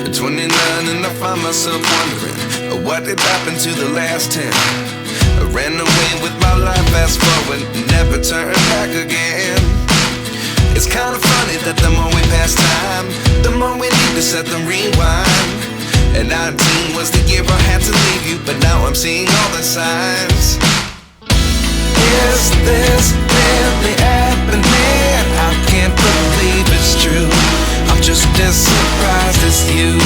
At 29 and I find myself wondering, what did happen to the last 10? I ran away with my life, fast forward, never turn back again. It's kind of funny that the more we pass time, the more we need to set them rewind. And 19 was the year I had to leave you, but now I'm seeing all the signs. Is this really happening? I can't believe it's true. I'm just as surprised as you.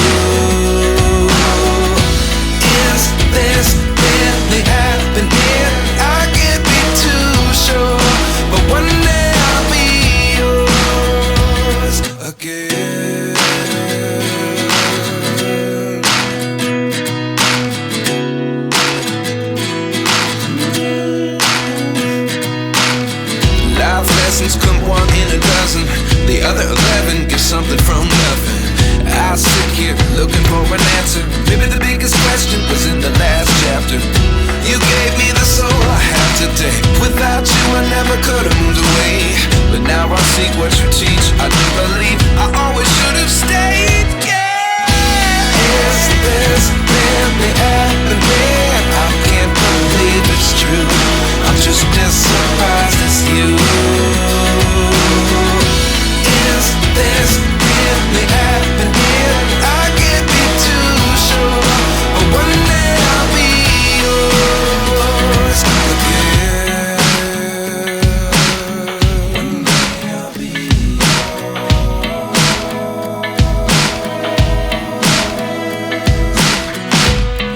Is this really happening? I can't be too sure, but one day I'll be yours again. Life lessons come one in a dozen, the other 11 give something from nothing. I sit here looking for an answer. Maybe the biggest question was in the last chapter. You gave me the soul I have today. Without you I never could have moved away, but now I see what you teach. I do believe I always should have stayed. Yeah. Is this really happening? I can't believe it's true. I'm just as surprised as you. Is this really happening? I can't be too sure, but one day I'll be yours again. One day I'll be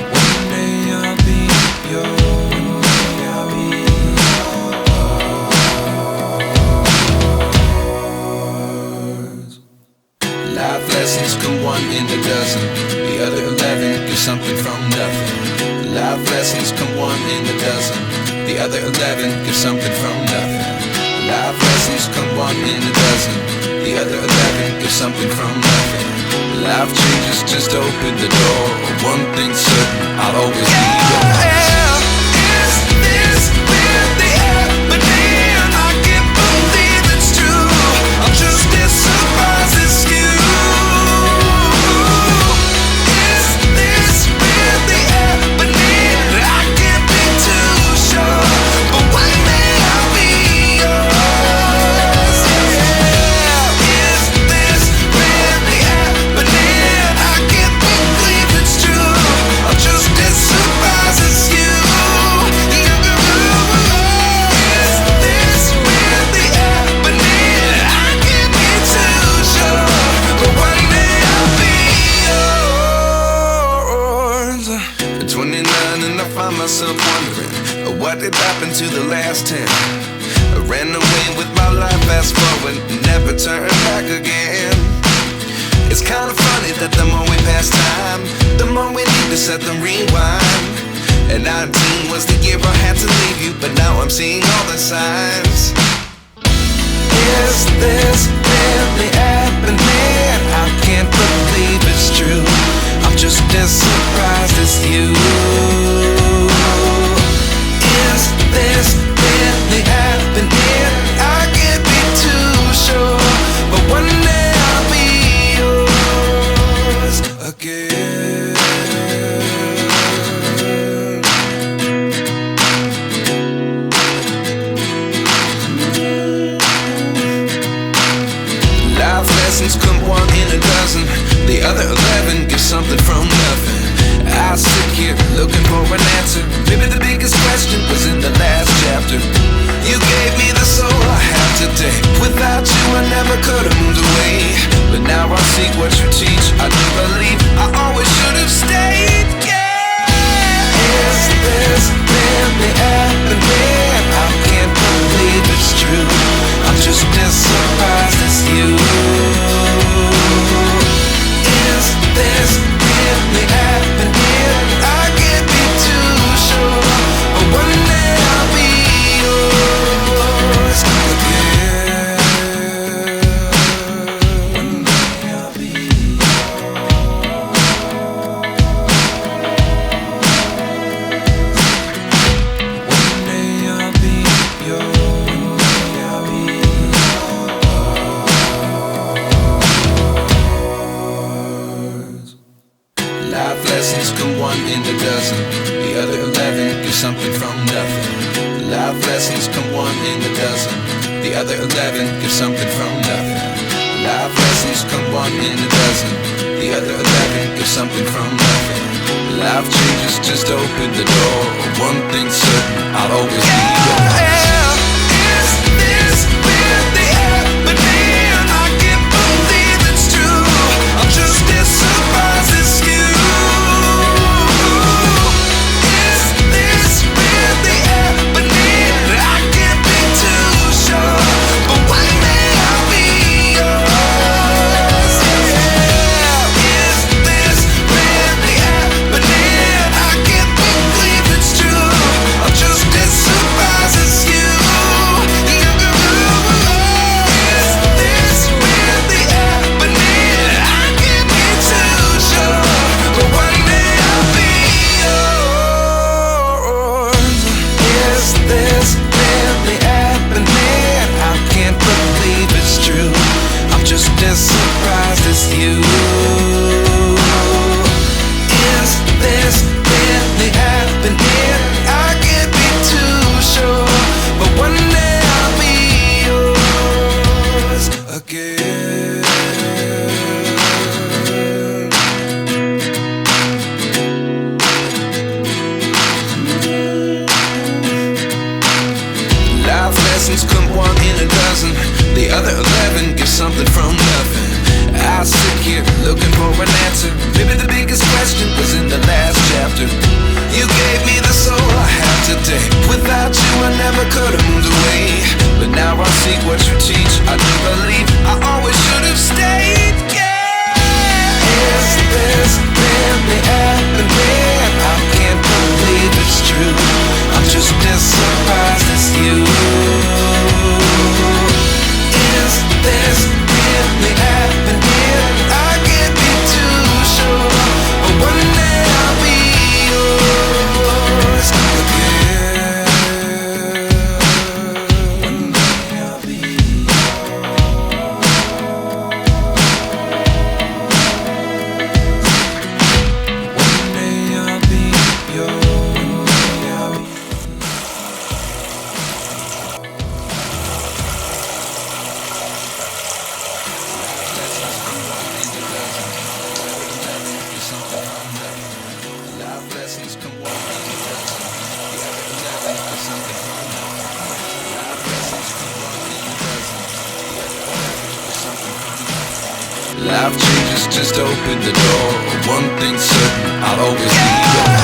One day I'll be yours. One day I'll be yours. Life lessons come one in a dozen, the other 11 give something from nothing. Life lessons come one in a dozen, the other 11 give something from nothing. Life lessons come one in a dozen, the other 11 give something from nothing. Life changes, just open the door. One thing's certain, I'll always be yours. Is this really happening? I can't believe it's true. I'm just as surprised as you. Is this really happening? I can't be too sure, but one day I'll be yours. Yeah. Is this really happening? I can't believe it's true. I'm just as surprised as you. Is this really happening? I can't be too sure, but one day I'll be yours. At 29 and I find myself wondering, what did happen to the last 10? I ran away with my life, fast forward, never turn back again. It's kind of funny that the more we pass time, the more we need to set them rewind. And 19 was the year I had to leave you, but now I'm seeing all the signs. Is this really happening? I can't believe it's true. I'm just as surprised as you. Is this really happening? I can't be too sure, but one day I'll be yours again. Life lessons come one in a dozen, the other 11 give something from nothing. I sit here looking for an answer. Maybe the biggest question was in the last chapter. You gave me the soul I have today. Without you I never could have moved away, but now I see what you teach. I do believe I always should have stayed. Yeah. Is this really happening? I can't believe it's true. I'm just as surprised as you. Is this really happening? I can't be too sure, but one day I'll be yours again. One day I'll be yours. one in a dozen. The other 11 get something from nothing. Life lessons come one in a dozen. The other 11 get something from nothing. Life lessons come one in a dozen. The other 11 get something from nothing. Life changes just open the door. One thing's certain, I'll always be yours. Is this really happening? I can't believe it's true. I'm just as surprised as you. Is this really happening? I can't be too sure, but one day I'll be yours. Yeah. Is this really happening? I can't believe it's true. I'm just as surprised as you. Is this really happening? I can't be too sure, but one day I'll be yours. Is this really happening? I can't believe it's true. I'm just as surprised as you. Is this really happening? I can't be too sure, but one day I'll be yours again. Life lessons come one in a dozen. The other 11 get something from nothing. I sit here looking for an answer. Maybe the biggest question was in the last chapter. You gave me the soul I have today. Without you I never could have moved away. But now I see what you teach. I do believe I always should have stayed. Yeah. Is this really happening? I can't believe it's true. I'm just as surprised as you. Is this really happening? I can't be too sure, but one day I'll be yours again. One day I'll be One day I'll be yours. Life lessons come one in a dozen. The other 11 get something from nothing. Life lessons come one in a dozen. The other 11 get something from nothing. Life changes just open the door. One thing's certain, I'll always be yours.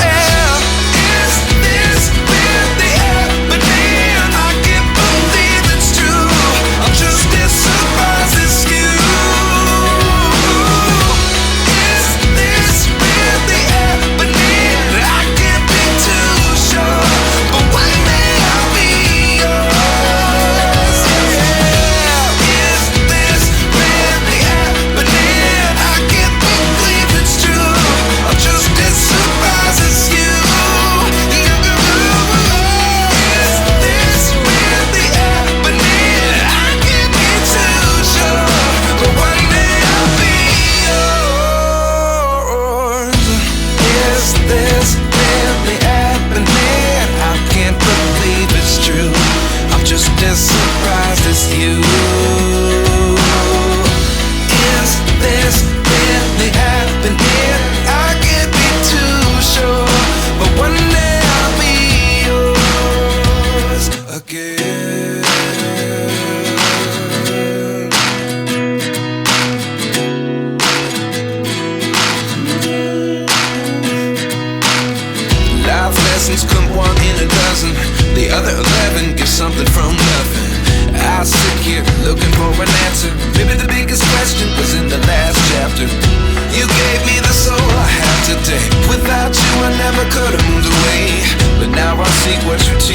Is this really happening? I can't believe it's true. I'm just as surprised as you. Is this really happening? I can't be too sure, but one day I'll be yours. Yeah. Is this really happening? I can't believe it's true. I'm just as surprised as you. Is this really happening? I can't be too sure, but one day I'll be yours. Is this really happening? I can't believe it's true. I'm just as surprised as you. Is this really happening? I can't be too sure, but one day I'll be yours again. Life lessons come one in a dozen. The other 11 get something from nothing. I sit here looking for an answer. Maybe the biggest question was in the last chapter. You gave me the soul I have today. Without you I never could have moved away. But now I see what you teach.